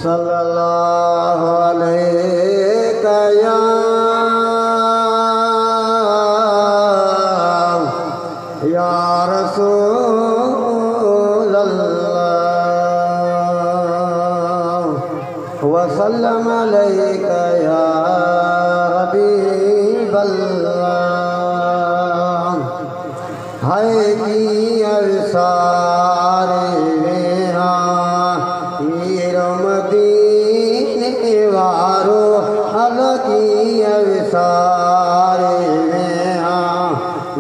सल्लल्लाहु अलैहि या रसूल अल्लाह वसल्लम अलैका या हबीब अल्लाह है की अवसारे मदीने वारो अलगी अवसारे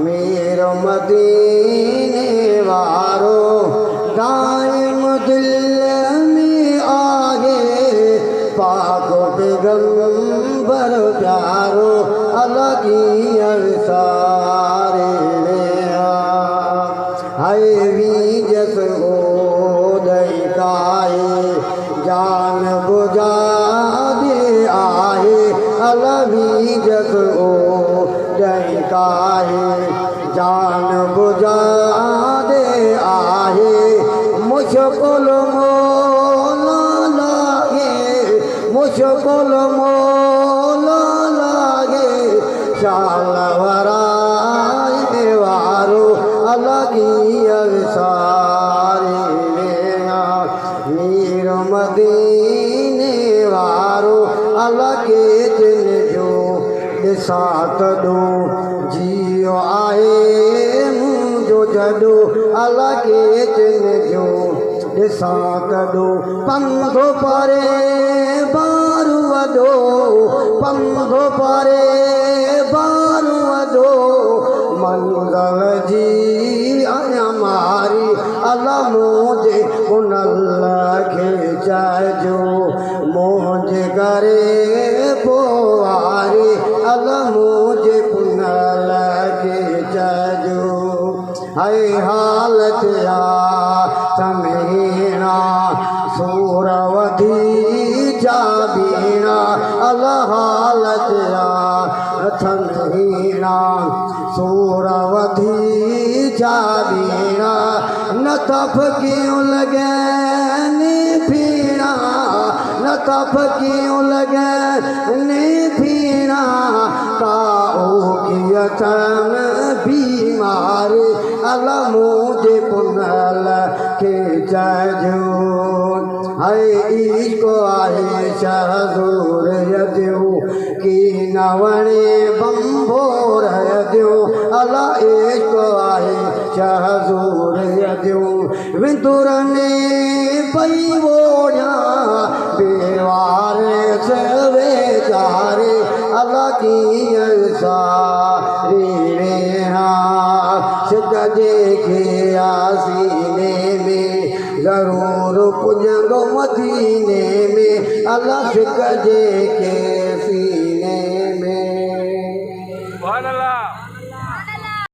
मेरो मदीने वारो दायम दिल में आगे पाको पैगंबर प्यारो अलगी अवसारे हाय भी जस हो दई जान बुझा दे आहे अलवी जग ओ दई जान बुझा दे आहे मुश्किल मोला लागे मुश्किल मोला लागे शाल वराए वारो अलगी अवसारे मेरो मदीने वारो अलगे दिन जो साथ दो जियो आए मुझो जडो अलगे दिन जो साथ दो पंधो परे बारू वडो पंधो परे बारू वडो मंगल जी आया मारी अल्लाह मुझे उन अल्लाह के जाजो मुझे करे पोआरी अल्लाह मुझे उन अल्लाह के जाजो है हालत या समीना सूरवधी जाबीना अल्लाह हालत या समीना सूरवधी जाबीना न तफ क्यों लगे नी पीना न तफ क्यों लगे नी पीना काओ की अचन बीमार अल्लाह मुझे पुनल के जाजो है इसको आहे शहजूर यदो की नवणे बंभोर यदो अल्लाह इसको आहे शहजूर यदो विंतुरने पई वोड़ा बेवारे से बेचारे अल्लाह की अवसारी सिद्ध देखे आसीने में जरूर पुजंदो मदीने में अल्लाह सिद्ध देखे